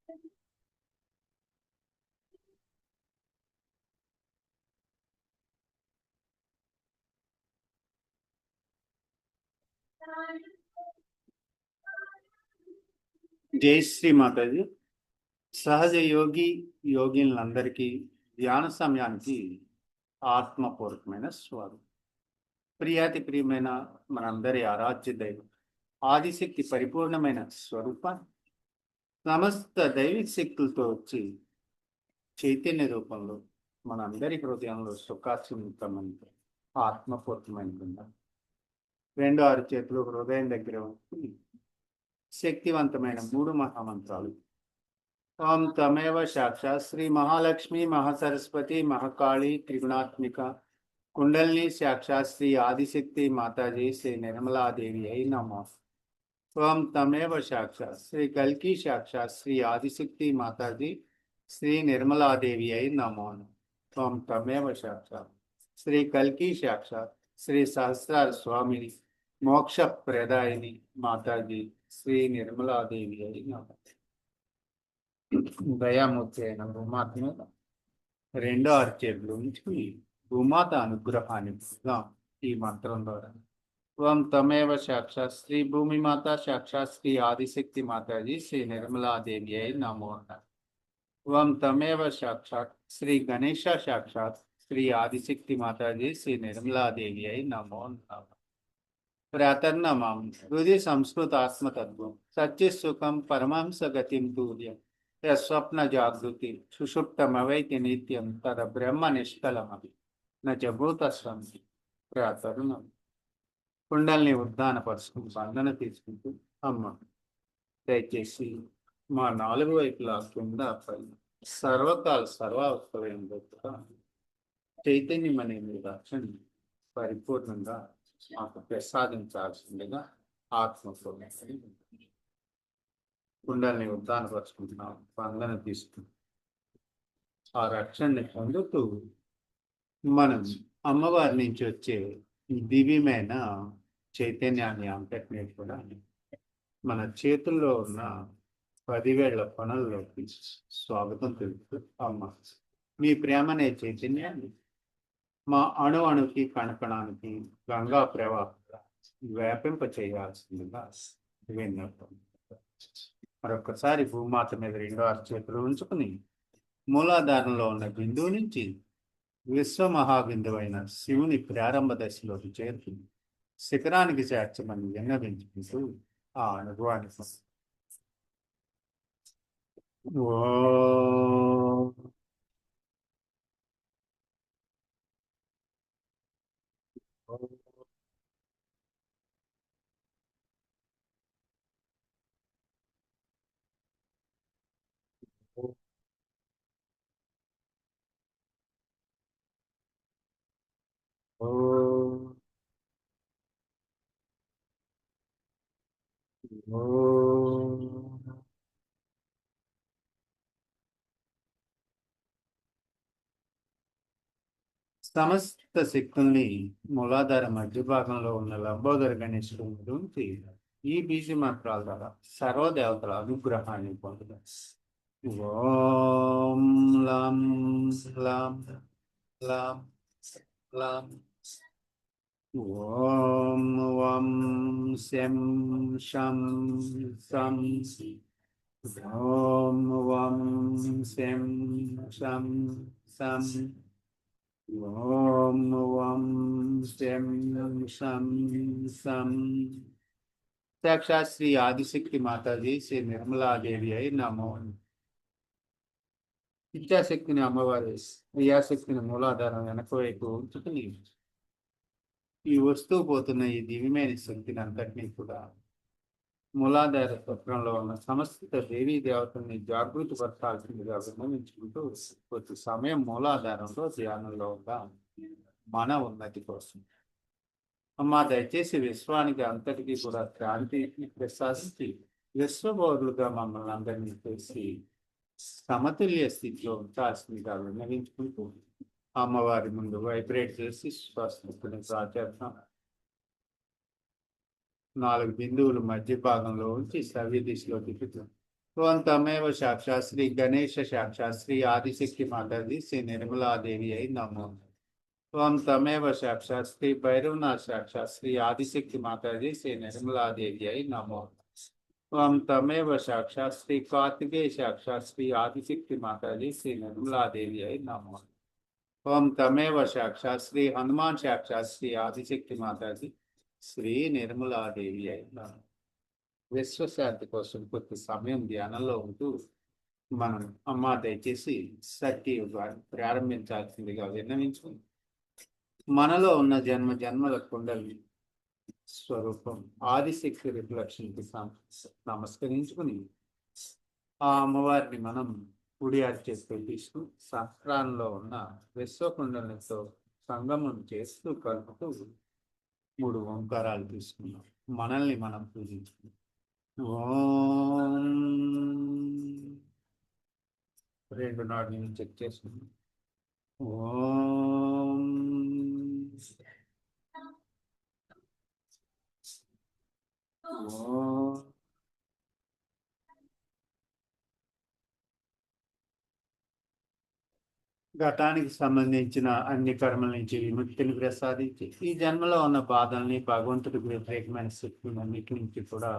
జై శ్రీ మాతాజీ. సహజ యోగినులందరికీ ధ్యాన సమయానికి ఆత్మపూర్వకమైన స్వాగతం. ప్రియాతి ప్రియమైన మనందరి ఆరాధ్య దైవం ఆదిశక్తి పరిపూర్ణమైన స్వరూపాన్ని సమస్త దైవిక శక్తులతో వచ్చి చైతన్య రూపంలో మనందరి హృదయంలో సుఖాసుమితమైన ఆత్మపూర్వకమైన బృందం. 2 చేతులు హృదయం దగ్గర ఉంచి శక్తివంతమైన 3 మహామంత్రాలు. ఓం తమేవ సాక్షాత్ శ్రీ మహాలక్ష్మి మహాసరస్వతి మహాకాళి త్రిగుణాత్మిక కుండలిని సాక్షాత్ శ్రీ ఆదిశక్తి మాతాజీ శ్రీ నిర్మలాదేవి అయి నమో. ఓం తమేవ సాక్షాత్ శ్రీ కల్కి సాక్షాత్ శ్రీ ఆదిశక్తి మాతాజీ శ్రీ నిర్మలాదేవి అయి నమో. ఓం తమేవ సాక్షాత్ శ్రీ కల్కి సాక్షాత్ శ్రీ సహస్రార స్వామిని మోక్ష ప్రదాయిని మాతాజీ శ్రీ నిర్మలాదేవి అయి నమో. దయామూర్తి అయిన భూమాత మీద 2 చేతులు ఉంచి భూమాత అనుగ్రహాన్ని ఈ మంత్రం ద్వారా ఓం తమేవ సాక్షాత్ శ్రీ భూమి మాత సాక్షాత్ శ్రీ ఆదిశక్తి మాతాజీ శ్రీ నిర్మలాదేవి అయి నమో. ఓం తమేవ సాక్షాత్ శ్రీ గణేశ సాక్షాత్ శ్రీ ఆదిశక్తి మాతాజీ శ్రీ నిర్మలాదేవి అయి నమో. ప్రాతర్నమాం హృదయ సంస్కృత ఆత్మతత్వం సత్య సుఖం పరమాంస గతిం తూర్యం స్వప్న జాగృతి సుషుప్తమవైతి నిత్యం తద బ్రహ్మ నిష్కలమవి నూత స్వంతి. ప్రాతరుణం కుండల్ని ఉద్దానపరుచుకుంటూ బంధన తీసుకుంటూ అమ్మ దయచేసి మా 4 వైపులా కింద పైన సర్వకాల సర్వావస్థలైన చైతన్యం అనే మీ రక్షణ పరిపూర్ణంగా మాకు ప్రసాదించాల్సిందిగా ఆత్మస్వరూపం కుండల్ని ఉద్దానపరుచుకుంటున్నాం, బంధన తీసుకుంటాం. ఆ రక్షణని పొందుతూ మనం అమ్మవారి నుంచి వచ్చే దివ్యమైన చైతన్యాన్ని అంతటినీ కూడా మన చేతుల్లో ఉన్న 10,000 పనుల్లోకి స్వాగతం తెలుపుతూ అమ్మ మీ ప్రేమనే చైతన్యాన్ని మా అణుకి కణకణానికి గంగా ప్రవాహంగా వ్యాపింప చేయాల్సిందిగా విన్నపం. మరొకసారి భూమాత మీద 2 చేతులు ఉంచుకుని మూలాధారంలో ఉన్న బిందువు నుంచి విశ్వ మహాబిందువైన శివుని ప్రారంభ దశలోకి చేరుతూ శిఖరానికి చేర్చమని విన్నవించుకుంటూ ఆ అనుభవాన్ని సమస్త శక్తుల్ని మూలాధార మధ్య భాగంలో ఉన్న లంబోదర గణేశుడు నుంచి ఈ బీజ మంత్రాల ద్వారా సర్వదేవతల అనుగ్రహాన్ని పొందుతాం. ఓం లం లం లం లం ఓం వం శం షం సం ఓం వం శం షం సం ఓం వం శం షం సం. సాక్షాత్ శ్రీ ఆదిశక్తి మాతాజీ శ్రీ నిర్మలాదేవి అయి నమో. ఇచ్చాశక్తిని అమ్మవారి క్రియాశక్తిని మూలాధారం వెనక వైపు ఉంచుకుని ఈ వస్తువు పోతున్న ఈ దివ్యమైన శక్తిని అంతటినీ కూడా మూలాధార చక్రంలో ఉన్న సమస్త దేవీ దేవతల్ని జాగృతి పరచాల్సిందిగా విన్నవించుకుంటూ కొద్ది సమయం మూలాధారంలో ధ్యానంలో ఉన్న మన ఉన్నతి కోసం అమ్మ దయచేసి విశ్వానికి అంతటికీ కూడా శాంతిని ప్రసాదించి విశ్వబౌరులుగా మమ్మల్ని అందరినీ చేసి సమతుల్య స్థితిలో ఉంచాల్సిందిగా విన్నవించుకుంటూ అమ్మవారి ముందు వైబ్రేట్ చేసి శ్వాసని ఆచరణ 4 బిందువులు మధ్య భాగంలో ఉంచి సవ్య దిశలో తిప్పుతూ ఓం తమేవ సాక్షాత్ శ్రీ గణేశ సాక్షాత్ శ్రీ ఆదిశక్తి మాతాజీ శ్రీ నిర్మలాదేవి అయి నమో. ఓం తమేవ సాక్షాత్ శ్రీ భైరవనాథ్ సాక్షాత్ శ్రీ ఆదిశక్తి మాతాజీ శ్రీ నిర్మలాదేవి అయి నమో. ఓం తమేవ సాక్షాత్ శ్రీ కార్తికేయ సాక్షాత్ శ్రీ ఆదిశక్తి మాతాజీ శ్రీ నిర్మలాదేవి అయి నమో. ఓం తమేవ సాక్షాత్ శ్రీ హనుమాన్ సాక్షాత్ శ్రీ ఆదిశక్తి మాతాజీ శ్రీ నిర్మలాదేవి అయి నమో. విశ్వశాంతి కోసం కొద్ది సమయం ధ్యానంలో ఉంటూ మనం అమ్మ దయచేసి సత్య యుగాన్ని ప్రారంభించాల్సిందిగా విన్నవించుకుంది. మనలో ఉన్న జన్మ జన్మల కుండలి స్వరూపం ఆదిశక్తి రిఫ్లెక్షన్కి నమస్కరించుకుని ఆ అమ్మవారిని మనం కుడి అరిచేస్తూ తీసుకు సహస్రాల్లో ఉన్న విశ్వకుండలతో సంగమం చేస్తూ కలుపుతూ 3 ఓంకారాలు తీసుకున్నాం. మనల్ని మనం పూజించుకున్నాం. ఓం 2 నాటి నుంచి చెక్ చేసుకున్నాం. ఓం ఓం ఘటానికి సంబంధించిన అన్ని కర్మల నుంచి విముక్తిని ప్రసాదించి ఈ జన్మలో ఉన్న బాధల్ని భగవంతుడికి వ్యతిరేకమైన శక్తులన్నిటి నుంచి కూడా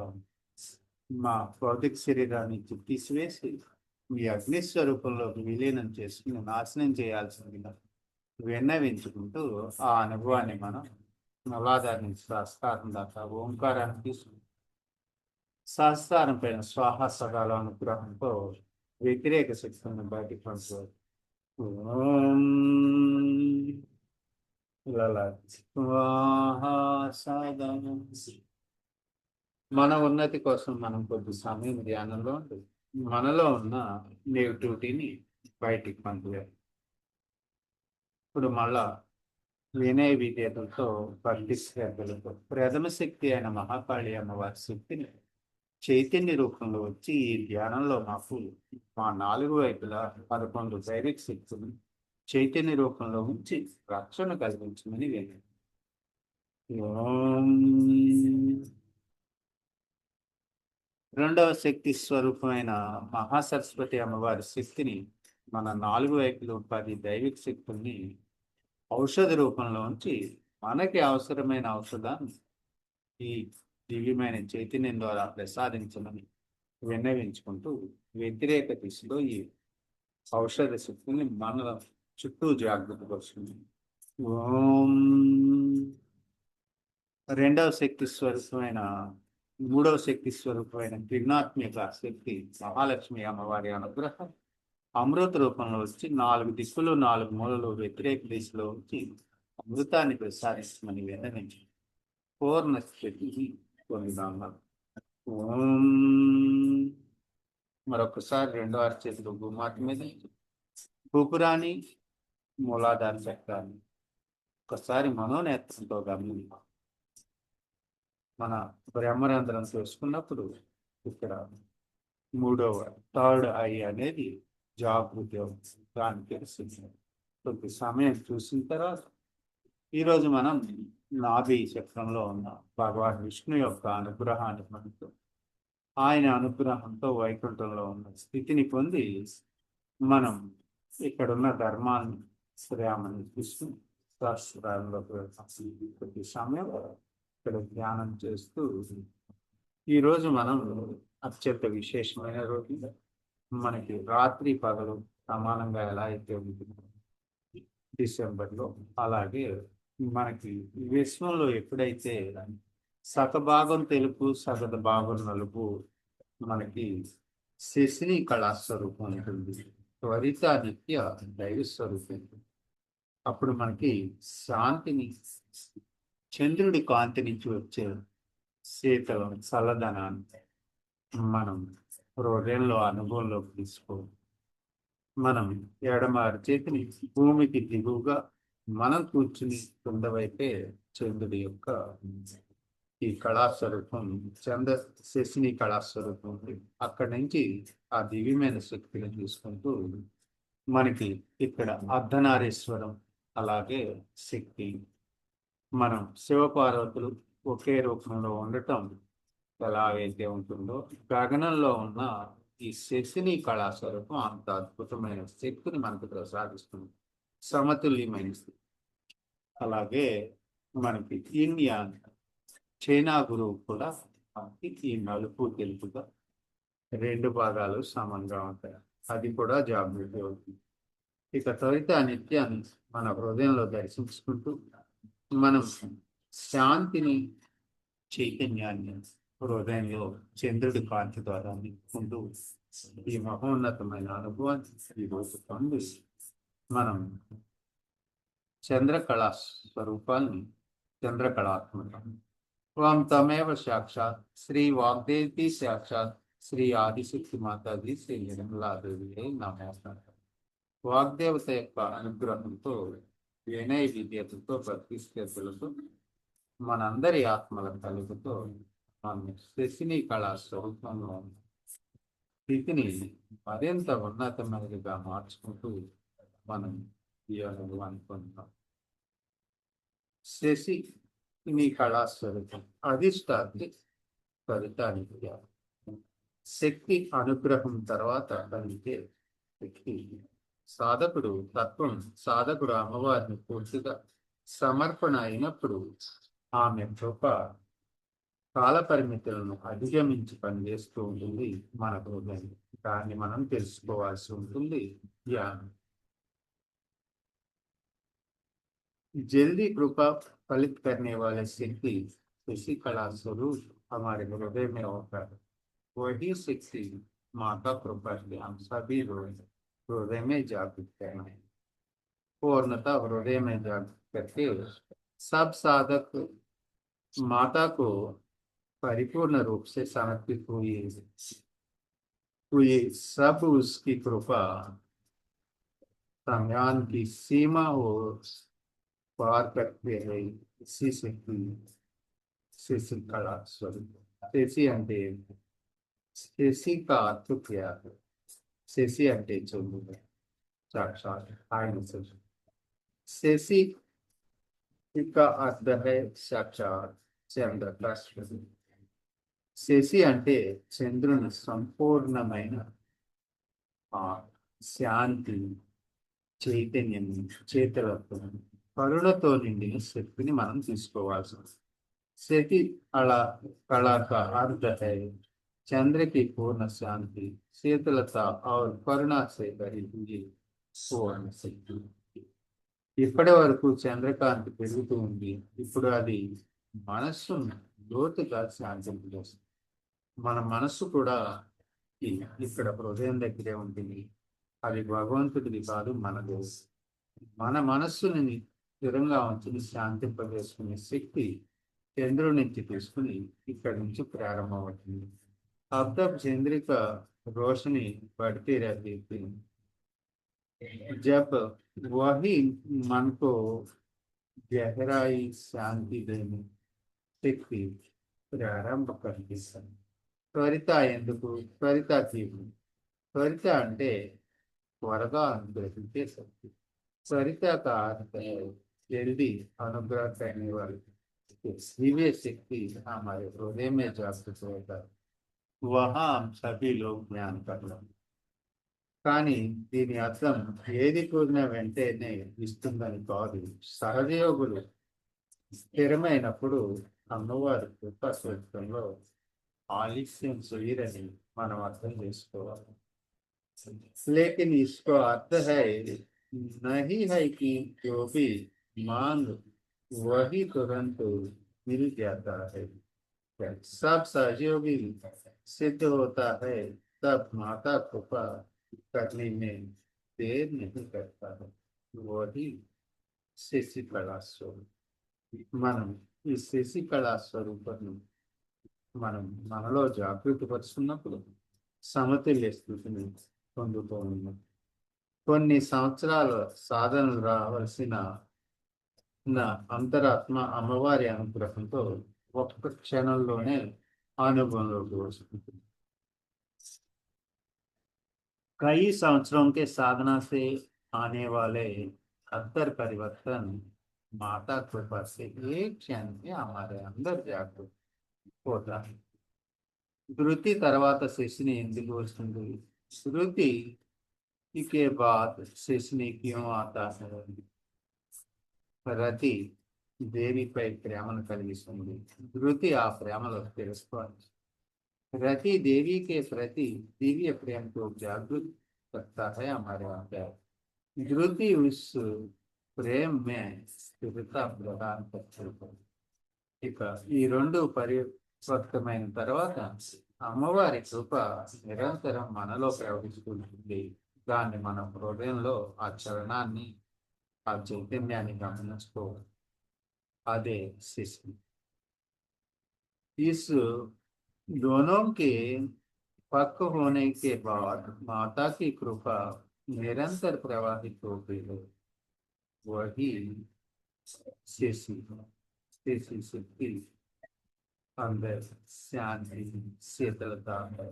మా భౌతిక శరీరాన్ని తీసివేసి మీ అగ్ని స్వరూపంలోకి విలీనం చేసుకుని నాశనం చేయాల్సిందిగా విన్నవించుకుంటూ ఆ అనుభవాన్ని మనం మూలాధార నుంచి సహస్రారం దాకా ఓంకారాన్ని తీసుకుని సహస్రారం పైన స్వాహ సకాల అనుగ్రహంతో వ్యతిరేక శక్తులను బయటికి పంచుకోవాలి. ఓం మన ఉన్నతి కోసం మనం కొద్ది సమయం ధ్యానంలో ఉంటుంది. మనలో ఉన్న నెగిటివిటీని బయటికి పంపేయాలి. ఇప్పుడు మళ్ళా వినయ విధేయతలతో భక్తి శ్రద్ధలతో ప్రథమ శక్తి అయిన మహాకాళి అమ్మవారి శక్తిని చైతన్య రూపంలో వచ్చి ఈ ధ్యానంలో మాకు మా 4 వైపులా 11 దైవిక శక్తులు చైతన్య రూపంలో ఉంచి రక్షణ కలిగించమని విన్నాను. రెండవ శక్తి స్వరూపమైన మహాసరస్వతి అమ్మవారి శక్తిని మన 4 వైపులు 10 దైవిక శక్తుల్ని ఔషధ రూపంలో ఉంచి మనకి అవసరమైన ఔషధాన్ని ఈ దివ్యమైన చైతన్యం ద్వారా ప్రసాదించమని విన్నవించుకుంటూ వ్యతిరేక దిశలో ఈ ఔషధ శక్తిని మన చుట్టూ జాగ్రత్త పరుస్తుంది. ఓం రెండవ శక్తి స్వరూపమైన 3వ శక్తి స్వరూపమైన త్రిగుణాత్మిక శక్తి మహాలక్ష్మి అమ్మవారి అనుగ్రహం అమృత రూపంలో వచ్చి 4 దిక్కులు 4 మూలలు వ్యతిరేక దిశలో వచ్చి అమృతాన్ని ప్రసాదించమని విన్నవించి పూర్ణ స్థితి పొందుదాం. ఓం మరొకసారి 2 అరచేతులు భూమాత మీద భూపురాన్ని మూలాధార చక్రాన్ని ఒకసారి మనోనేత్రంతో గమనించాం. మన బ్రహ్మరంధ్రం చూసుకున్నప్పుడు ఇక్కడ 3వ థర్డ్ ఐ అనేది జాగృతి దాన్ని తెలుస్తుంది. కొద్ది సమయం చూసిన తర్వాత ఈరోజు మనం నాభి చక్రంలో ఉన్న భగవాన్ విష్ణు యొక్క అనుగ్రహాన్ని పొందుతూ ఆయన అనుగ్రహంతో వైకుంఠంలో ఉన్న స్థితిని పొంది మనం ఇక్కడున్న ధర్మాన్ని శ్రేయామని తీసుకుని శాస్త్రాల్లోకి వెళ్తాం. కొద్ది సమయం ఇక్కడ ధ్యానం చేస్తూ ఈరోజు మనం అత్యంత విశేషమైన రోజు. మనకి రాత్రి పగలు సమానంగా ఎలా అయితే ఉంటుందో డిసెంబర్లో అలాగే మనకి విశ్వంలో ఎప్పుడైతే సగభాగం తెలుపు సగద భాగం నలుపు మనకి శశిని కళాస్వరూపం ఉంటుంది. త్వరిత నిత్య దైవ స్వరూపం. అప్పుడు మనకి శాంతిని చంద్రుడి కాంతి నుంచి వచ్చే శీతలం చల్లదనాన్ని మనం హృదయంలో అనుభవంలోకి తీసుకోవాలి. మనం ఎడమ చేతిని భూమికి దిగువగా మనం కూర్చుని కింద వైపే చంద్రుడి యొక్క ఈ కళాస్వరూపం శశిని కళాస్వరూపం అక్కడి నుంచి ఆ దివ్యమైన శక్తిని తీసుకుంటూ మనకి ఇక్కడ అర్ధనారీశ్వరం అలాగే శక్తి మనం శివపార్వతులు ఒకే రూపంలో ఉండటం ఎలాగైతే ఉంటుందో గగనంలో ఉన్న ఈ శశిని కళాస్వరూపం అంత అద్భుతమైన శక్తిని మనకు ప్రసాదిస్తుంది, సమతుల్యమైన స్థితి. అలాగే మనకి ఇండియా చైనా గురువు కూడా మనకి ఈ నలుపు తెలుపుగా రెండు భాగాలు సమంగా ఉంటాయి, అది కూడా జాగృతి అవుతుంది. ఇక త్వరిత నిత్యాన్ని మన హృదయంలో దర్శించుకుంటూ మనం శాంతిని, చైతన్యాన్ని హృదయంలో చంద్రుడి కాంతి ద్వారా నింపుకుంటూ ఈ మహోన్నతమైన అనుభవాన్ని ఈరోజు పొంది మనం చంద్రకళా స్వరూపాన్ని, చంద్రకళాత్మకం త్వం తమేవ సాక్షాత్ శ్రీ వాగ్దేవి సాక్షాత్ శ్రీ ఆదిశక్తి మాతాజీ శ్రీ నిర్మలాదేవి నమస్కారం. వాగ్దేవత యొక్క అనుగ్రహంతో, వినయ విద్యతో, భక్తి శ్రద్ధలతో మనందరి ఆత్మల కలుగుతో మనం శశిని కళా స్వరూపంలో స్థితిని మరింత ఉన్నతమైనదిగా మార్చుకుంటూ మనం ఈ అనుభవాన్ని పొందుతాం. శశిని కళా స్వరూపం అధిష్టానికి ఫలితానికి శక్తి అనుగ్రహం తర్వాత కలిగే శక్తి. సాధకుడు తత్వం, సాధకుడు అమ్మవారిని పూర్తిగా సమర్పణ అయినప్పుడు ఆమె కృప కాల పరిమితులను అధిగమించి పనిచేస్తూ ఉంటుంది మన హృదయం. దాన్ని మనం తెలుసుకోవాల్సి ఉంటుంది. जल्दी कृपा फलित करने वाले शक्ति उसी कला स्वरूप हमारे हृदय में होकर वही शक्ति माता कृपा से हम सभी लोग हृदय में जागृत करें। पूर्णता हृदय में जागृत करके सब साधक माता को परिपूर्ण रूप से समर्पित हुए सब उसकी कृपा संज्ञान की सीमा हो पार करते हैं। इसी शक्ति శశి కళా స్వరూపం. శశి అంటే శశి का अर्थ क्या है? శశి అంటే చంద్రుడు, సాక్షాత్ ఆయన శశి. శశి का अर्थ है సాక్షాత్ చంద్ర का స్వరూపం. శశి అంటే చంద్రుని సంపూర్ణమైన శాంతి, చైతన్యం, చేతలత్వం, కరుణతో నిండిన శక్తిని మనం తీసుకోవాల్సి ఉంది. శక్తి कला का अर्थ है चंद्र की पूर्ण शांति, शीतलता और करुणा से भरी हुई पूर्ण शक्ति. ఇప్పటి వరకు చంద్రకాంతి పెరుగుతూ ఉంది, ఇప్పుడు అది మనస్సును లోతుగా శాంతింపజేస్తుంది. మన మనస్సు కూడా ఇక్కడ హృదయం దగ్గరే ఉంటుంది, అది భగవంతుడిది కాదు, మనది. మన మనస్సుని స్థిరంగా ఉంచి శాంతింపజేసుకునే శక్తి చంద్రుడి నుంచి తీసుకుని ఇక్కడి నుంచి ప్రారంభమవుతుంది. अब तक चंद्र का रोशनी बढ़ती रहती थी, जब वही मन को गहराई शांति देने शक्ति प्रारंभ करती है. త్వరిత ఎందుకు? త్వరిత జీవుడు. త్వరిత అంటే త్వరగా అనుగ్రహించే శక్తి. త్వరిత का अर्थ है जल्दी अनुग्रह करने वाली दिव्य शक्ति हमारे हृदय में जागृत होता है. वहाँ हम सभी लोग జ్ఞాన కర్ణం. కానీ దీని అర్థం ఏది కూడిన వెంటనే ఇస్తుందని కాదు. సహజయోగులు స్థిరమైనప్పుడు అమ్మవారి కృపా స్వరూపంలో ఆలస్యం చేయరని మనం అర్థం చేసుకోవాలి. लेकिन इसको अर्थ है नहीं है कि जो भी मांग वही तुरंत मिल जाता है. सब सहयोगी सिद्ध होता है तब माता कृपा करने में देर नहीं करता है. वही శశి కళా స్వరూపం. మనం ఈ శశి కళా స్వరూపాన్ని మనం మనలో జాగృతి పరుచుకున్నప్పుడు సమతుల్య స్థితిని పొందుతూ ఉన్నాం. కొన్ని సంవత్సరాల సాధనలు రావాల్సిన అంతరాత్మ అమ్మవారి అనుగ్రహంతో ఒక్క క్షణంలోనే అనుభవంలోకి వస్తుంది. कई संवत्सरों के साधना से आने वाले अंतर परिवर्तन माता कृपा से एक क्षण में हमारे अंदर जागृत होता है. ధృతి తర్వాత శశిని ఎందుకు వస్తుంది? శృతి के बाद శశిని క్यों आता है? రతి దేవిపై ప్రేమను కలిగిస్తుంది. ధృతి ఆ ప్రేమలో తెలుసుకోవాలి. रति देवी के प्रति दिव्य प्रेम को जागृत करता है हमारे यहाँ प्यार। ధృతి उस प्रेम में स्थिरता प्रदान करती है. ఇక ఈ రెండు పరివర్తమైన తర్వాత అమ్మవారి కృప నిరంతరం మనలో ప్రవహిస్తుంది. దాన్ని మన హృదయంలో ఆ చరణాన్ని, ఆ చైతన్యాన్ని గమనించుకోవాలి. అదే శిశు. इस दोनों के पक्क होने के बाद माता की कृपा निरंतर प्रवाहित होती है. वही शिशु शिशु शक्ति अंदर शांति शीतलता है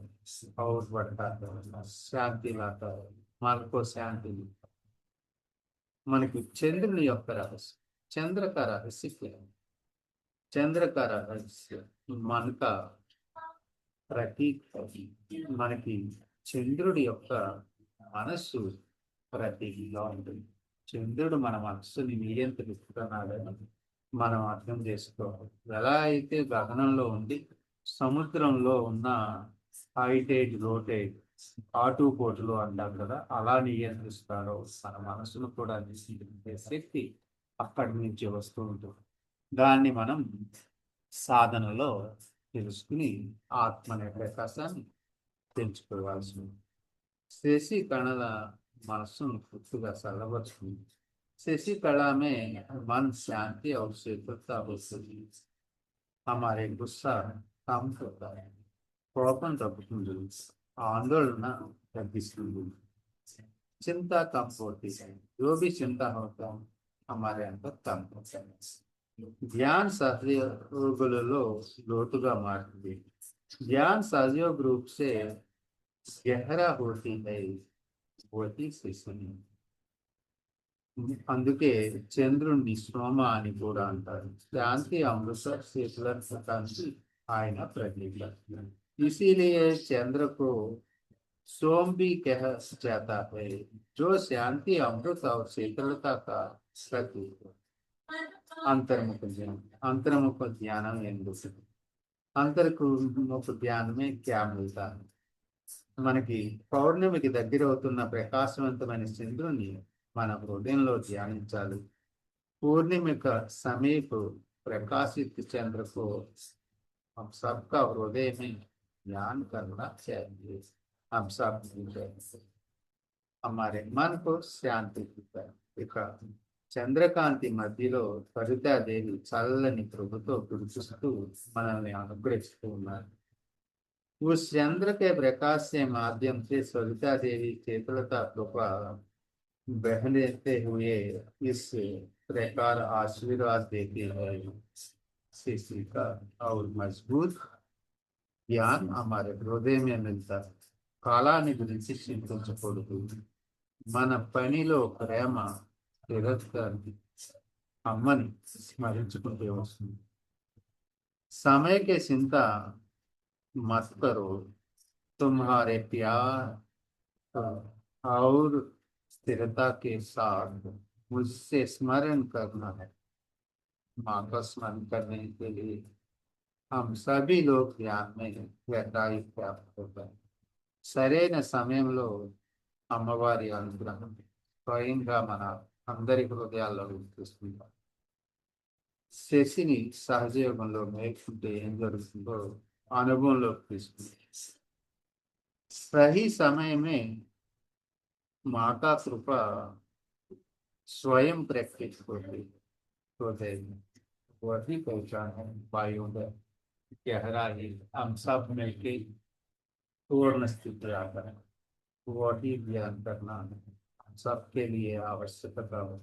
और बढ़ाता है, శాంతి లాతా है, మనకు శాంతి. మనకి చంద్రుని యొక్క రహస్యం, చంద్రక రహస్యం, చంద్రక రహస్యం మనక ప్రతీక. మనకి చంద్రుడి యొక్క మనస్సు ప్రతీకగా ఉంటుంది. చంద్రుడు మన మనస్సుని నియంత్రిస్తున్నాడని మనం అర్థం చేసుకోవాలి. ఎలా అయితే గగనంలో ఉండి సముద్రంలో ఉన్న హైటైడ్ లోటైడ్ ఆటుపోటులు అంటారు కదా, అలా నియంత్రిస్తాడో మన మనసును కూడా నియంత్రించే శక్తి అక్కడి నుంచి వస్తూ ఉంటుంది. దాన్ని మనం సాధనలో తెలుసుకుని ఆత్మ అనే ప్రకాశాన్ని పెంచుకోవాల్సి ఉంది. శశి కళల మనస్సును పూర్తిగా చల్లబరుచుకుంది. శశి कला में मन शांति और शीतलता होती. हमारे गुस्सा कम होता है, కోపం తగ్గుతుంది, ఆందోళన తగ్గిస్తుంది, चिंता कम होती है. जो भी चिंता होता है हमारे अंदर कम होता है. ధ్యాన సహయోగులలో లోతుగా మారుతుంది. ధ్యాन सहयोग रूप से गहरा होती है, वही శిశుని. అందుకే చంద్రుణ్ణి సోమ అని కూడా అంటారు. శాంతి అమృత శీతలకి ఆయన ప్రతీక. इसीलिए चंद्र को सोम भी कहा जाता है, जो शांति अमृत और शीतलता का प्रतीक है. अंतर्मुख ध्यान. अंतर्मुख ध्यान ఎందుకు? अंतर्मुख ध्यान में क्या मिलता है? మనకి పౌర్ణమికి దగ్గర అవుతున్న ప్రకాశవంతమైన చంద్రుని మన హృదయంలో ధ్యానించాలి. పూర్ణిమిక సమీప प्रकाशित चंद्र को हम सबका हृदय में ध्यान करना चाहिए. हम सब हमारे मन को शांति देता है. ఇక చంద్రకాంతి మధ్యలో సరితాదేవి చల్లని ప్రభుతో పిలుచుస్తూ మనల్ని అనుగ్రహిస్తూ ఉన్నారు. उस चंद्र के प्रकाश से माध्यम से सरिता देवी चेतलता कृपा बहने हुए इस प्रकार आशीर्वाद देती है. शिशु का और मजबूत ज्ञान हमारे हृदय में मिलता है. కాలాన్ని గురించి చింతించకూడదు. మన పనిలో ప్రేమ తిరస్కారం అమ్మని స్మరించుకుంటే వస్తుంది. समय के चिंता मत करो, तुम्हारे प्यार और स्थिरता के साथ मुझसे स्मरण करना है. माँ का स्मरण करने के लिए हम सभी लोग ध्यान में गहराई प्राप्त होता है. సరైన సమయంలో అమ్మవారి అనుగ్రహం స్వయంగా మన అందరి హృదయాల్లో వినిపిస్తుంది. శశిని సహజయోగంలో మేల్కుంటే ఏం జరుగుతుందో అనుభవంలోకి తీసుకుంది. सही समय में माँ का कृपा स्वयं प्रकट होती हृदय में. वही पहचान है वायुदय गहराई. हम सब मिलके पूर्ण स्थिति आकर वही ध्यान करना सबके लिए आवश्यकता है.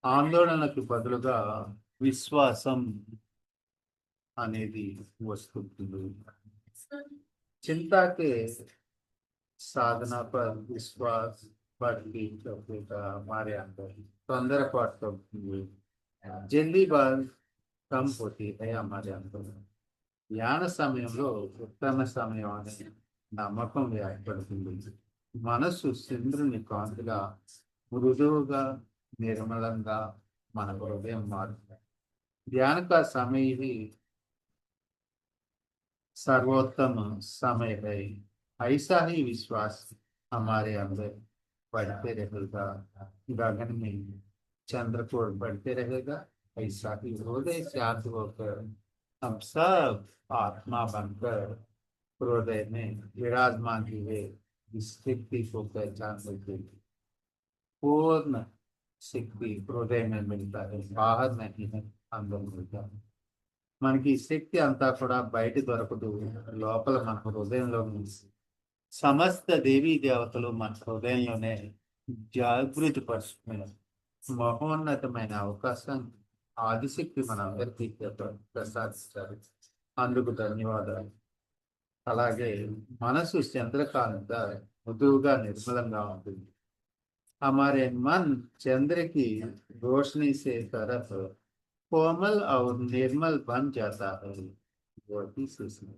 ఆందోళనకు బదులుగా విశ్వాసం అనేది వస్తుంది. चिंता के साधना पर विश्वास बढ़ती का हमारे अंदर तोंदरपाటు जल्दी बात कम होती है हमारे अंदर. ధ్యాన సమయంలో ఉత్తమ సమయం అనే నమ్మకం ఏర్పడుతుంది. మనసు చంద్రుని కాంతిగా మృదువుగా నిర్మలంగా మన హృదయం మారుతుంది. ध्यान का समय ही सर्वोत्तम समय है। ऐसा ही विश्वास हमारे अंदर बढ़ते रहेगा। गगन में चंद्र को बढ़ते रहेगा, ऐसा ही हृदय शांत होकर हम सब आत्मा बनकर हृदय में विराजमान हुए इस शक्ति को पहचान लेते हैं। पूर्ण शक्ति हृदय में मिलता है, बाहर नहीं है, अंदर मिलता है। మనకి ఈ శక్తి అంతా కూడా బయట దొరకదు, లోపల మన హృదయంలో ఉంది. సమస్త దేవీ దేవతలు మన హృదయంలోనే జాగృతి పరుచుకునే మహోన్నతమైన అవకాశం ఆదిశక్తి మనందరికీ ప్రసాదించారు. అందుకు ధన్యవాదాలు. అలాగే మనసు చంద్రకాంత మృదువుగా నిర్మలంగా ఉంటుంది. हमारे मन चंद्र की रोशनी से तरफ कोमल और निर्मल बन जाता है। वही सुस्मि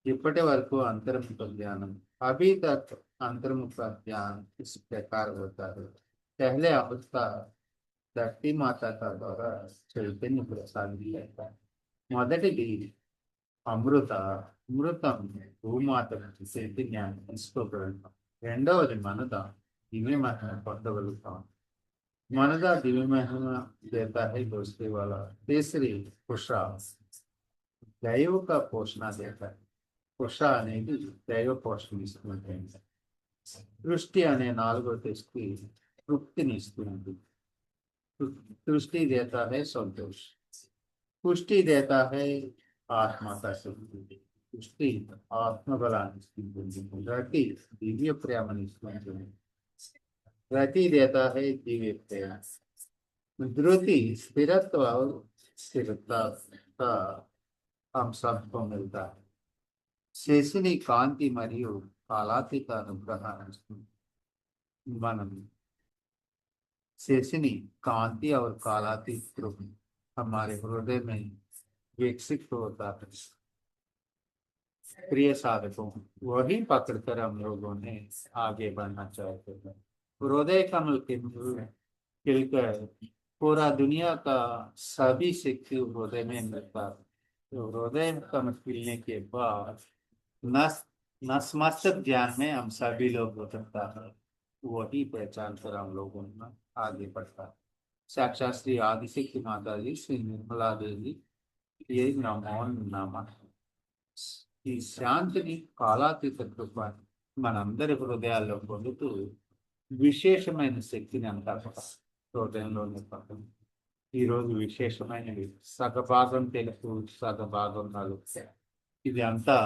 इప్పటి వరకు अंतर्मुख ज्ञान, अभी तक अंतर्मुख ज्ञान इस प्रकार होता है। पहले अवस्था धरती माता का द्वारा चैतन्य प्रसादित रहता है। మొదటిది అమృత అమృతం భూమాత చైతన్యాన్ని తీసుకోగలుగుతాం. రెండవది మనద దివ్య మహిమ పొందగలుగుతాం. मनदा दिव्य महिमा देता है दोस्ती वाला। तीसरी कुशा दैव का पोषण देता है। కుష అనేది దైవ పోషణ ఇస్తుంది. దృష్టి అనే నాలుగో దృష్టి తృప్తిని ఇస్తుంది. దృష్టి देता है संतोष, पुष्टि देता है आत्मा का शक्ति, पुष्टि आत्मबलाన్ని ఇస్తుంది. రతి దివ్య ప్రేమని ఇస్తుంది. रति देता है दिव्य प्रेम। धृति स्थिरत्व और स्थिरता का हम सबको मिलता है। శేషుని కాంతి మరియు కాలాతీత అనుగ్రహాన్ని మనం శేషుని कांति और कालातीत रूप हमारे हृदय में विकसित होता है। प्रिय साधकों, वही पकड़कर हम लोगों ने आगे बढ़ना चाहते हैं। हृदय कमल खिलकर पूरा दुनिया का सभी शक्ति हृदय में मिलता है। तो हृदय कमल खिलने के बाद नसमस्तक ज्ञान में हम सभी लोग उतरता है। वही पहचान कर हम लोगों में आगे बढ़ता है। साक्षात श्री आदिशक्ति माता जी, श्री निर्मला देवी, ये नमो नमः। ఈ శాంతిని కాలాతీత కృప మనందరి హృదయాల్లో పొందుతూ విశేషమైన శక్తిని అంతా హృదయంలోనే పొందుతుంది. ఈరోజు విశేషమైనవి సగభాగం తెలుసు, సగభాగం నలుపు. ఇది అంతా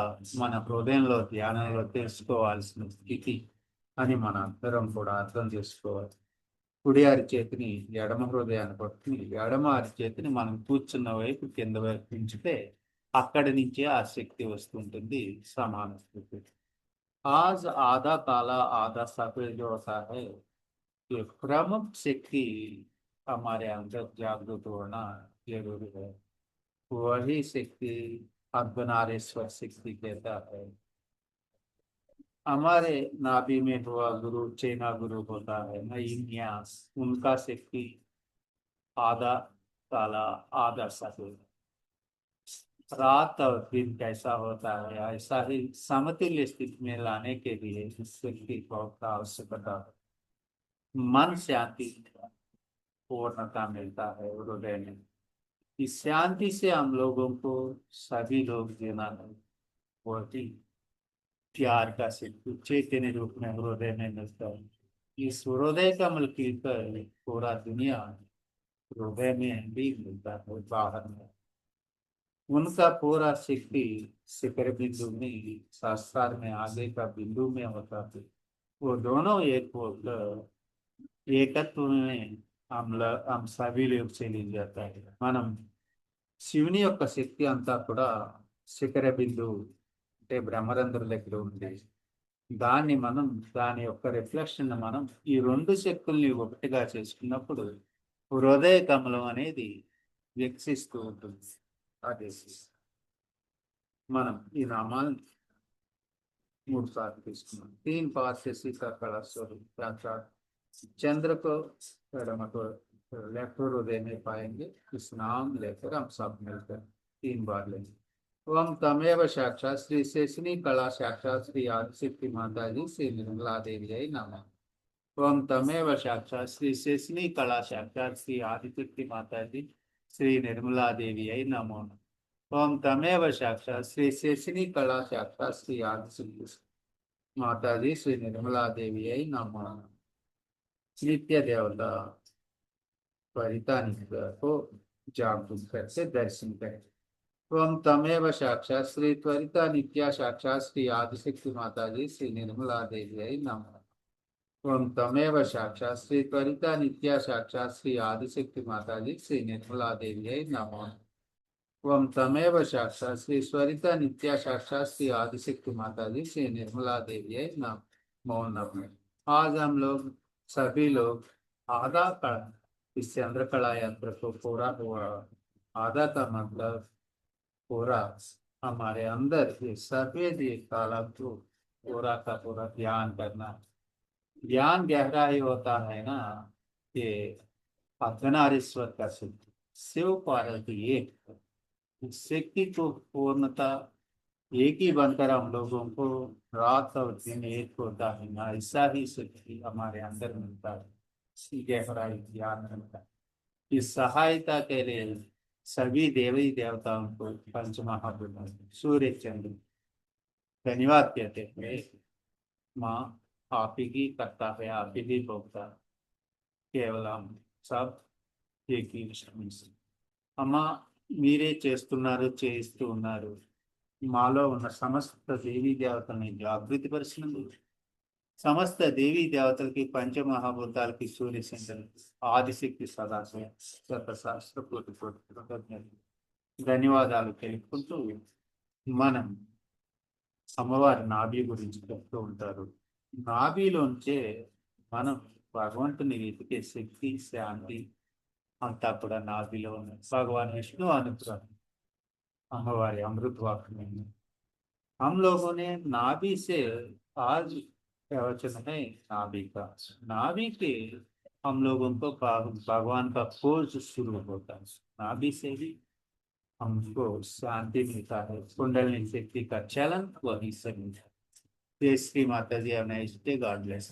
మన హృదయంలో ధ్యానంలో తెలుసుకోవాల్సిన స్థితి అని మన అందరం కూడా అర్థం చేసుకోవాలి. కుడి అరిచేతిని ఎడమ హృదయాన్ని పట్టుకుని ఎడమ అరిచేతిని మనం కూర్చున్న వైపు కింద వైపు ఉంచితే అక్కడి నుంచే ఆ శక్తి వస్తుంటుంది, సమాన స్థితి. आज आधा काला आधा सफेद जो होता है, ये प्रमुख शक्ति हमारे अंदर जागृत होना जरूरी है। वही शक्ति अर्धनारेश्वर शक्ति कहता है। हमारे नाभि में हुआ गुरु चैना गुरु होता है नैन्यास, उनका शक्ति आधा काला आधा सफेद। रात और दिन कैसा होता है, ऐसा ही समतुल्य स्थिति में लाने के लिए इस शक्ति को आवश्यकता है। मन शांति पूर्णता मिलता है हृदय में। इस शांति से हम लोगों को सभी लोग जीना है। वही प्यार का शक्ति चैतन्य रूप में हृदय में मिलता है। इस हृदय का मिलकर पूरा दुनिया हृदय में भी मिलता है, बाहर में उनका पूरा शक्ति शिखर बिंदु में शास्त्र में आगे का बिंदु में होता है। वो दोनों एक होकर एकत्व में हम सभी लोग चली जाता है। మనం శివుని యొక్క శక్తి అంతా కూడా శిఖర బిందువు అంటే బ్రహ్మరంధ్రం దగ్గర ఉంది. దాని యొక్క రిఫ్లెక్షన్ మనం ఈ రెండు శక్తుల్ని ఒకటిగా చేసుకున్నప్పుడు హృదయ కమలం అనేది వికసిస్తూ ఉంటుంది. అదే మనం ఈ నామాన్ని 3 साल తీసుకున్నాం। 3 बार से सीता कला स्वरूप साक्षात चंद्र को एडम को लेफ्ट हृदय में पाएंगे। इस नाम लेकर हम सब मिलकर 3 बार लेंगे। ओम तमेव साक्षात श्री शेषनी कला साक्षात श्री आदिशक्ति माता जी श्री निर्मला देवी जय नमः। ओम तमेव साक्षात श्री शेषनी कला साक्षात श्री आदिशक्ति माता जी श्री निर्मला देवी जय नमः। ओम तमेव साक्षात श्री शेषनी कला साक्षात श्री आदिशक्ति माता जी श्री निर्मला देवी जय नमः। नित्य देवता परितानिका को जागरूक करके दर्शन करें। ओम तमेव साक्षात श्री त्वरिता नित्या साक्षात श्री आदिशक्ति माता जी श्री निर्मला देवी जय नमः। ओम तमेव साक्षात श्री त्वरिता नित्या साक्षात श्री आदिशक्ति माता जी श्री निर्मला देवी जय नमः। ओम तमेव साक्षात श्री स्वरिता नित्या साक्षात श्री आदिशक्ति माता जी श्री निर्मला देवी जय नमः। आज हम लोग सभी लोग आधा कला इस चंद्रकला यंत्र को पूरा हुआ। आधा का मतलब पूरा हमारे अंदर ये सफेद ये काला को पूरा का पूरा ध्यान करना। ज्ञान गहरा ही होता है ना, ये अर्धनारीश्वर का सिद्धि शिव पार्वती एक शक्ति को पूर्णता एक ही बनकर हम लोगों को रात और दिन एक होता है ना, ऐसा ही शक्ति हमारे अंदर मिलता है। गहराई ज्ञान मिलता है। इस सहायता के लिए सभी देवी देवताओं को पंच महाभूत सूर्य चंद्र धन्यवाद कहते हैं। माँ आप ही करता है, आप ही भोगता, केवल हम सब एक ही విషయం। అమ్మ మీరే చేస్తున్నారు, చేయిస్తూ ఉన్నారు। మాలో ఉన్న సమస్త దేవీ దేవతల్ని జాగృతి పరిచినందుకు, సమస్త దేవీ దేవతలకి పంచమహాభూతాలకి సూర్య చంద్రులకి ఆదిశక్తి సదాశివ శతసహస్ర కోటి కోటి కృతజ్ఞతలు ధన్యవాదాలు తెలుపుకుంటూ మనం అమ్మవారి నాభి గురించి చెప్తూ ఉంటారు। నాభిలోంచే మనం భగవంతుని వెతికే శక్తి శాంతి అంతా కూడా నాభిలో ఉంది। भगवान विष्णु अनुग्रह अम्मवारी अमृत वाक्य में हम लोगों ने नाभि से आज प्रवचन है नाभि का। नाभि के हम लोगों को भगवान का खोज शुरू होता है। नाभि से ही हमको शांति मिलता है, कुंडलिनी शक्ति का चलन वही से मिलता है। जय श्री माता जी, अवनाइस्टे, गॉड ब्लेस।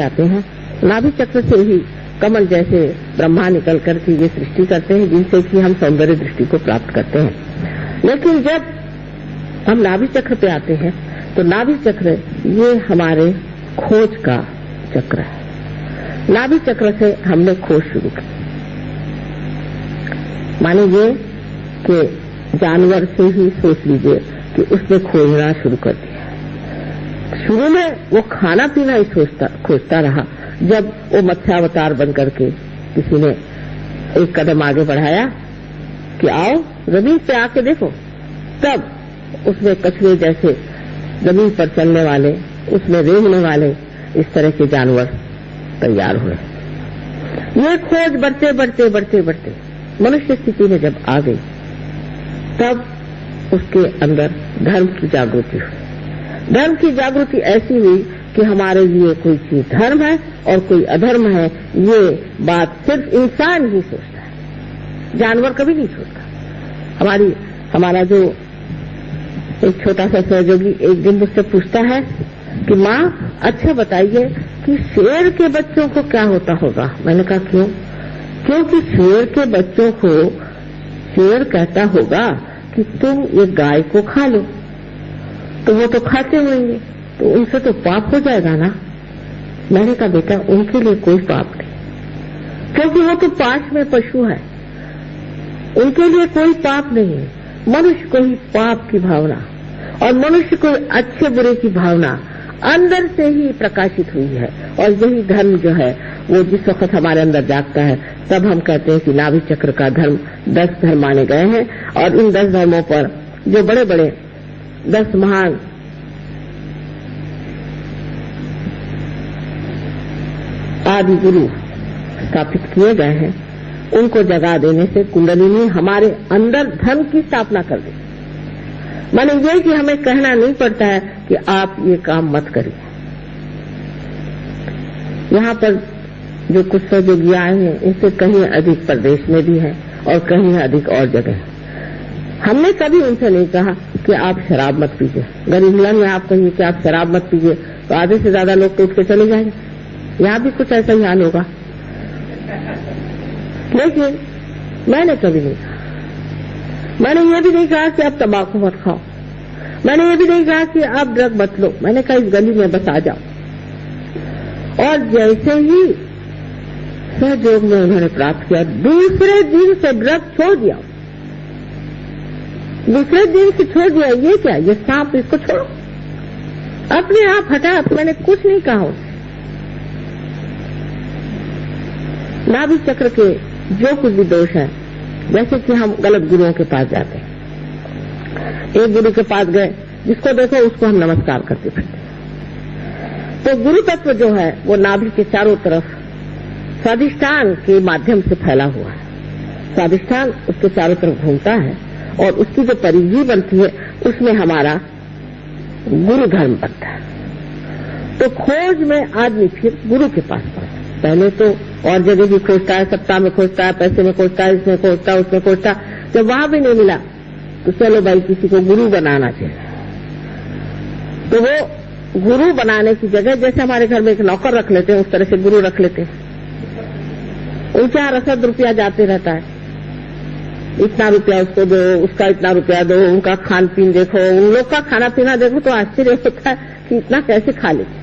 आते हैं नाभि चक्र से ही कमल जैसे ब्रह्मा निकल करके ये सृष्टि करते हैं, जिनसे कि हम सौंदर्य दृष्टि को प्राप्त करते हैं। लेकिन जब हम नाभि चक्र पे आते हैं तो नाभि चक्र ये हमारे खोज का चक्र है। नाभि चक्र से हमने खोज शुरू की। माने ये कि जानवर से ही सोच लीजिए कि उसने खोजना शुरू कर दिया। शुरू में वो खाना पीना ही खोजता रहा। जब वो मत्स्यावतार बन करके किसी ने एक कदम आगे बढ़ाया कि आओ जमीन पे आके देखो, तब उसमें कछुए जैसे जमीन पर चलने वाले, उसमें रेंगने वाले इस तरह के जानवर तैयार हुए। ये खोज बढ़ते बढ़ते बढ़ते बढ़ते मनुष्य स्थिति में जब आ गई, तब उसके अंदर धर्म की जागृति हुई। धर्म की जागृति ऐसी हुई कि हमारे लिए कोई चीज धर्म है और कोई अधर्म है, ये बात सिर्फ इंसान ही सोचता है, जानवर कभी नहीं सोचता। हमारा जो एक छोटा सा सहयोगी एक दिन मुझसे पूछता है कि माँ अच्छा बताइए कि शेर के बच्चों को क्या होता होगा। मैंने कहा क्यों? क्योंकि शेर के बच्चों को शेर कहता होगा कि तुम ये गाय को खा लो, तो वो तो खाते होंगे, तो उनसे तो पाप हो जाएगा ना। मैंने कहा बेटा उनके लिए कोई पाप नहीं, क्योंकि वो तो पास में पशु है, उनके लिए कोई पाप नहीं है। मनुष्य को ही पाप की भावना और मनुष्य को अच्छे बुरे की भावना अंदर से ही प्रकाशित हुई है। और यही धर्म जो है वो जिस वक्त हमारे अंदर जागता है, तब हम कहते हैं कि नाभि चक्र का धर्म 10 धर्म माने गए हैं। और इन 10 धर्मों पर जो बड़े बड़े 10 महान आदि गुरु स्थापित किए गए हैं, उनको जगा देने से कुंडलिनी हमारे अंदर धन की स्थापना कर देती। माने ये कि हमें कहना नहीं पड़ता है कि आप ये काम मत करिए। यहाँ पर जो कुछ सहयोगी आए हैं इनसे कहीं अधिक प्रदेश में भी है और कहीं अधिक और जगह है। हमने कभी उनसे नहीं कहा कि आप शराब मत पीजिए। गरीबला में आप कहिए कि आप शराब मत पीजिए तो आधे से ज्यादा लोग तो उठ के चले जाएंगे। यहाँ भी कुछ ऐसा ही हाल होगा। लेकिन मैंने कभी नहीं कहा। मैंने ये भी नहीं कहा कि आप तंबाकू मत खाओ। मैंने ये भी नहीं कहा कि आप ड्रग मत लो। मैंने कहा इस गली में बस आ जाओ। और जैसे ही सहयोग में उन्होंने प्राप्त किया, दूसरे दिन से ड्रग छोड़ दिया। दूसरे दिन से छोड़ दिया। ये क्या, ये सांप, इसको छोड़ो। अपने आप हटा। मैंने कुछ नहीं कहा उसे। नाभि चक्र के जो कुछ भी दोष है, जैसे कि हम गलत गुरुओं के पास जाते हैं। एक गुरु के पास गए, जिसको देखो उसको हम नमस्कार करते फिरते। तो गुरु तत्व जो है वो नाभि के चारों तरफ स्वादिष्ठान के माध्यम से फैला हुआ है। स्वादिष्ठान उसके चारों तरफ घूमता है और उसकी जो परिधि बनती है उसमें हमारा गुरु धर्म बनता है। तो खोज में आदमी फिर गुरु के पास पहुंचा। पहले तो और जगह भी खोजता है, सप्ताह में खोजता है, पैसे में खोजता है, इसमें खोजता है, उसमें खोजता है। जब वहां भी नहीं मिला तो चलो भाई किसी को गुरु बनाना चाहिए। तो वो गुरु बनाने की जगह जैसे हमारे घर में एक नौकर रख लेते हैं, उस तरह से गुरु रख लेते हैं। उनके यहाँ रसद रुपया जाते रहता है। इतना रुपया उसको दो, उसका इतना रुपया दो, उनका खान पीन देखो, उन लोग का खाना पीना देखो तो आश्चर्य होता है कि इतना कैसे खा लेते।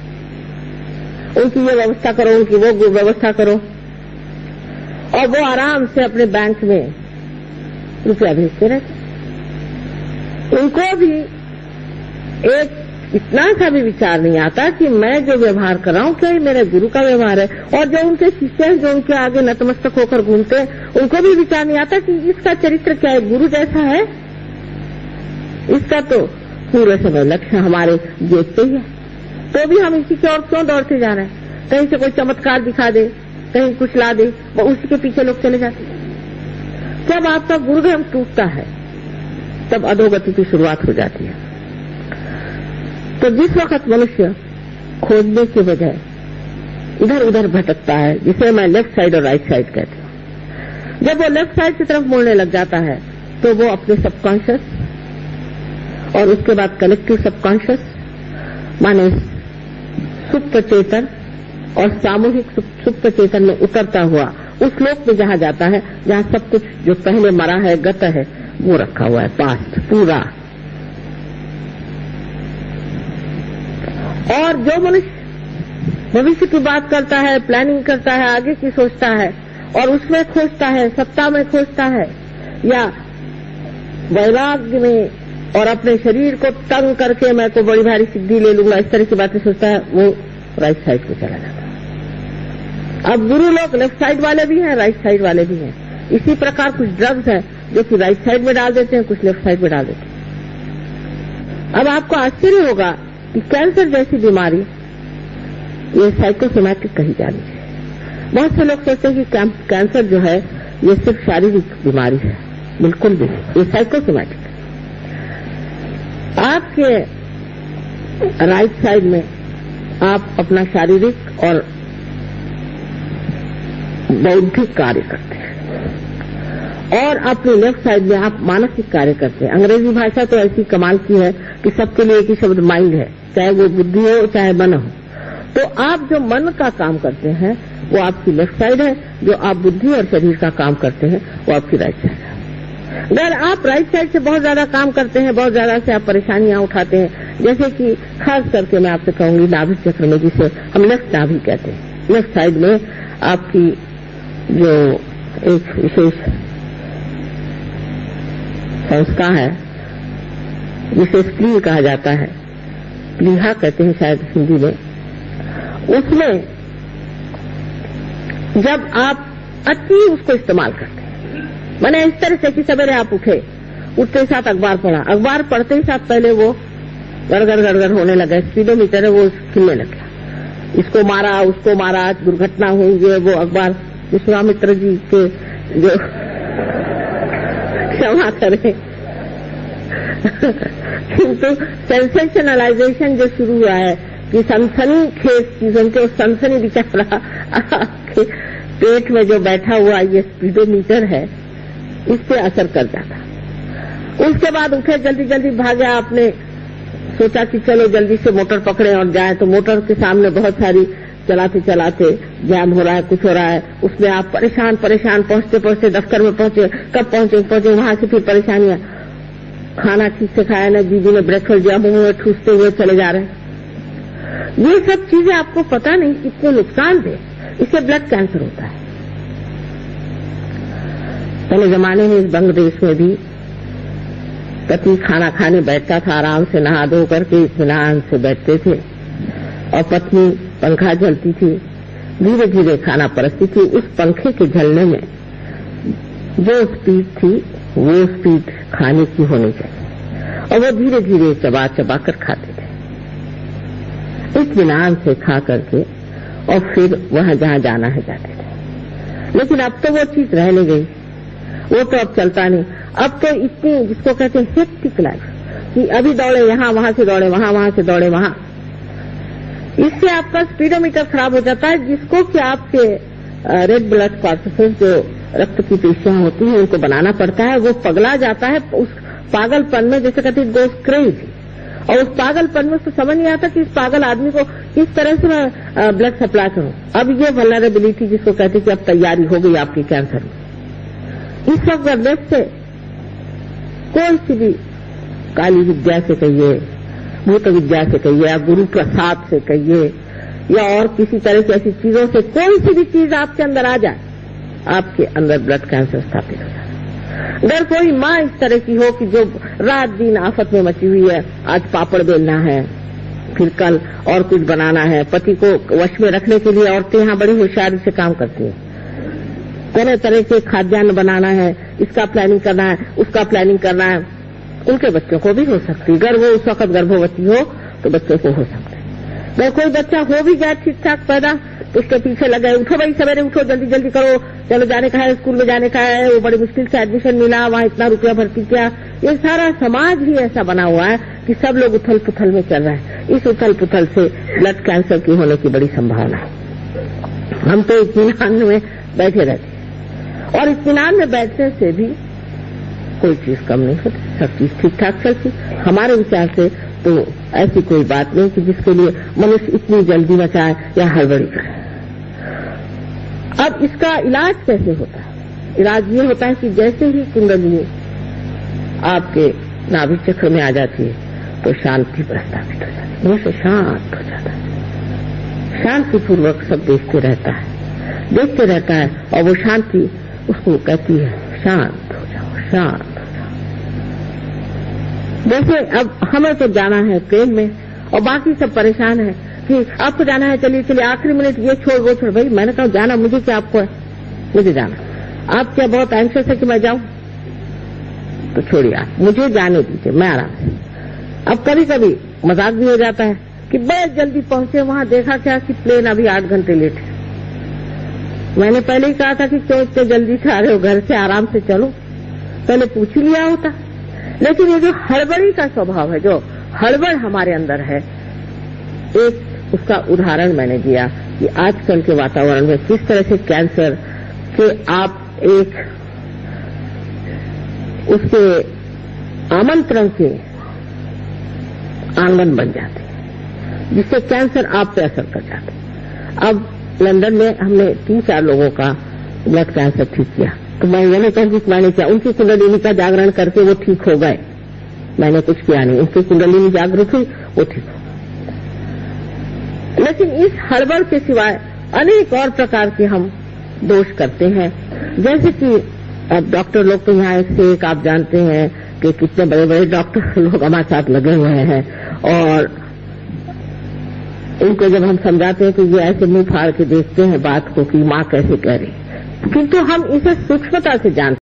उनकी ये व्यवस्था करो, उनकी वो व्यवस्था करो, और वो आराम से अपने बैंक में रुपया भेजते रहते। उनको भी एक इतना सा भी विचार नहीं आता कि मैं जो व्यवहार कर रहा हूँ क्या ये मेरे गुरु का व्यवहार है। और जो उनके शिष्य हैं, जो उनके आगे नतमस्तक होकर घूमते हैं, उनको भी विचार नहीं आता कि इसका चरित्र क्या है, गुरु जैसा है। इसका तो पूरे समय लक्ष्य हमारे जेब पे ही है, तो भी हम इसी की ओर क्यों दौड़ते जा रहे हैं। कहीं से कोई चमत्कार दिखा दे, कहीं कुछ ला दे, वो उसी के पीछे लोग चले जाते हैं। जब आपका गुरुधर्म टूटता है तब अधोगति की शुरुआत हो जाती है। तो जिस वक्त मनुष्य खोजने के बजाय इधर उधर भटकता है, जिसे मैं लेफ्ट साइड और राइट साइड कहती हूँ, जब वो लेफ्ट साइड की तरफ मुड़ने लग जाता है तो वो अपने सबकॉन्शियस और उसके बाद कलेक्टिव सबकॉन्शियस माने सुप्त चेतन और सामूहिक सुप्त चेतन में उतरता हुआ उस लोक में जहां जाता है जहां सब कुछ जो पहले मरा है, गत है, वो रखा हुआ है, पास्ट पूरा। और जो मनुष्य भविष्य की बात करता है, प्लानिंग करता है, आगे की सोचता है और उसमें खोजता है, सत्ता में खोजता है या वैराग्य में और अपने शरीर को तंग करके मैं को बड़ी भारी सिद्धि ले लूंगा, इस तरह की बातें सोचता है, वो राइट साइड को चला जाता है। अब गुरु लोग लेफ्ट साइड वाले भी हैं, राइट साइड वाले भी हैं। इसी प्रकार कुछ ड्रग्स हैं जो कि राइट साइड में डाल देते हैं, कुछ लेफ्ट साइड में डाल देते हैं। अब आपको आश्चर्य होगा कि कैंसर जैसी बीमारी ये साइकोसोमैटिक कही जानी है। बहुत से लोग सोचते हैं कि कैंसर जो है ये सिर्फ शारीरिक बीमारी है, बिल्कुल भी नहीं, ये साइकोसोमैटिक है। आपके राइट साइड में आप अपना शारीरिक और बौद्धिक कार्य करते हैं और अपने लेफ्ट साइड में आप मानसिक कार्य करते हैं। अंग्रेजी भाषा तो ऐसी कमाल की है कि सबके लिए एक ही शब्द माइंड है, चाहे वो बुद्धि हो चाहे मन हो। तो आप जो मन का काम करते हैं वो आपकी लेफ्ट साइड है, जो आप बुद्धि और शरीर का काम करते हैं वो आपकी राइट साइड है। अगर आप राइट साइड से बहुत ज्यादा काम करते हैं, बहुत ज्यादा से आप परेशानियां उठाते हैं, जैसे कि खास करके मैं आपसे कहूंगी नाभि चक्र में, जिसे हम लेफ्ट नाभि कहते हैं, लेफ्ट साइड में आपकी जो एक विशेष संस्था है जिसे स्प्लीन कहा जाता है, प्लीहा कहते हैं शायद हिंदी में, उसमें जब आप अति उसको इस्तेमाल करते हैं, मैंने इस तरह से कि सवेरे आप उठते ही साथ अखबार पढ़ा, अखबार पढ़ते ही साथ पहले वो गड़गड़ गड़गड़ होने लगा, स्पीडोमीटर है वो खिलने लग गया, इसको मारा उसको मारा, दुर्घटना हुई, ये वो अखबार विश्वामित्र जी के जो क्षमा करें, किंतु सेंसेशनलाइजेशन जो शुरू हुआ है कि सनसनी खेज चीजों के सनसनी बेचारा आपके पेट में जो बैठा हुआ ये स्पीडोमीटर है, इस पे असर कर जाता। उसके बाद उठे, जल्दी जल्दी भागे, आपने सोचा कि चलो जल्दी से मोटर पकड़े और जाए, तो मोटर के सामने बहुत सारी चलाते चलाते जाम हो रहा है, कुछ हो रहा है, उसमें आप परेशान पहुंचते पहुंचते दफ्तर में पहुंचे, कब पहुंचे वहां से फिर परेशानियां, खाना ठीक से खाया ना, दीदी ने ब्रेकफास्ट दिया, मुंह में ठूसते हुए चले जा रहे हैं। ये सब चीजें आपको पता नहीं कितने नुकसान दे, इससे ब्लड कैंसर होता है। पहले जमाने में इस बांग्लादेश में भी पति खाना खाने बैठता था, आराम से नहा धो करके इत्मीनान से बैठते थे, और पत्नी पंखा झलती थी, धीरे धीरे खाना परसती थी। उस पंखे के झलने में जो स्पीड थी वो स्पीड खाने की होनी चाहिए, और वो धीरे धीरे चबा चबा कर खाते थे, इत्मीनान से खा करके, और फिर वहां जहां जाना है जाते थे। लेकिन अब तो वो चीज रह नहीं गई, वो तो अब चलता नहीं। अब तो इतनी, जिसको कहते हैं हेक्टिक लाइफ, कि अभी दौड़े यहाँ, वहां से दौड़े वहां, वहां से दौड़े वहां, इससे आपका स्पीडोमीटर खराब हो जाता है, जिसको कि आपके रेड ब्लड कॉर्पसेस जो रक्त की पेशियां होती हैं उनको बनाना पड़ता है, वो पगला जाता है उस पागलपन में, जैसे कहते हैं गोस क्रेजी, और उस पागलपन में उसको समझ नहीं आता कि इस पागल आदमी को किस तरह से मैं ब्लड सप्लाई करूं। अब ये वल्नरेबिलिटी जिसको कहते हैं कि अब तैयारी हो गई आपकी कैंसर में, इस सब करने से कोई सी भी काली विद्या से कहिए, भूत विद्या से कहिए, या गुरु प्रसाद से कहिए, या और किसी तरह की ऐसी चीजों से कोई सी भी चीज आपके अंदर आ जाए, आपके अंदर ब्लड कैंसर स्थापित हो जाए। अगर कोई माँ इस तरह की हो कि जो रात दिन आफत में मची हुई है, आज पापड़ बेलना है, फिर कल और कुछ बनाना है, पति को वश में रखने के लिए औरतें यहाँ बड़ी होशियारी से काम करती हैं, तरह तरह के खाद्यान्न बनाना है, इसका प्लानिंग करना है, उसका प्लानिंग करना है। उनके बच्चों को भी हो सकती है, अगर वो उस वक्त गर्भवती हो तो बच्चों को हो सकता है। अगर कोई बच्चा हो भी जाए ठीक ठाक पैदा, तो उसके पीछे लगे, उठो भाई सवेरे उठो, जल्दी जल्दी करो, चलो जाने का है, स्कूल में जाने का है, वो बड़ी मुश्किल से एडमिशन मिला, वहां इतना रुपया भर्ती किया। ये सारा समाज ही ऐसा बना हुआ है कि सब लोग उथल पुथल में चल रहे हैं। इस उथल पुथल से ब्लड कैंसर की होने की बड़ी संभावना है। हम तो इत्मीनान में बैठे रहते हैं, और इत्मीनान में बैठने से भी कोई चीज कम नहीं होती, सब चीज ठीक ठाक चलती। हमारे विचार से तो ऐसी कोई बात नहीं कि जिसके लिए मनुष्य इतनी जल्दी मचाए या हड़बड़ी करे। अब इसका इलाज कैसे होता है? इलाज ये होता है कि जैसे ही कुंडलिनी आपके नाभि चक्र में आ जाती है तो शांति प्रस्तावित हो जाती है, वो से शांत हो जाता है, शांतिपूर्वक सब देखते रहता है, और वो शांति उसको कहती है शांत हो जाओ, शांत हो जाओ। जैसे अब हमें तो जाना है ट्रेन में, और बाकी सब परेशान है कि आपको जाना है, चलिए चलिए, आखिरी मिनट ये छोड़ वो छोड़। भाई मैंने कहा जाना मुझे क्या, आपको है, मुझे जाना। आप क्या बहुत एंक्सियस है कि मैं जाऊं? तो छोड़िए, आप मुझे जाने दीजिए, मैं आराम से। अब कभी कभी मजाक भी हो जाता है कि बड़े जल्दी पहुंचे, वहां देखा क्या कि प्लेन अभी 8 घंटे लेट है। मैंने पहले ही कहा था कि क्यों इतने जल्दी से आ रहे हो, घर से आराम से चलो, पहले पूछ ही लिया होता। लेकिन ये जो हड़बड़ी का स्वभाव है, जो हड़बड़ हमारे अंदर है, एक उसका उदाहरण मैंने दिया कि आजकल के वातावरण में किस तरह से कैंसर के आप एक उसके आमंत्रण के आंगन बन जाते हैं, जिससे कैंसर आप पे असर कर जाते हैं। अब लंदन में हमने 3-4 लोगों का ब्लड कैंसर ठीक किया, तो मैं ये नहीं कहूंगी कि मैंने किया, उनकी कुंडलिनी का जागरण करके वो ठीक हो गए, मैंने कुछ किया नहीं, उनकी कुंडलिनी जागृत हुई, वो ठीक हो। लेकिन इस हड़बड़ के सिवाय अनेक और प्रकार के हम दोष करते हैं, जैसे कि अब डॉक्टर लोग तो यहाँ एक से एक आप जानते हैं कि कितने बड़े बड़े डॉक्टर लोग हमारे साथ लगे हुए हैं, और इनको जब हम समझाते हैं कि ये ऐसे मुंह फाड़ के देखते हैं बात को कि माँ कैसे कह रही, किंतु हम इसे सूक्ष्मता से जानते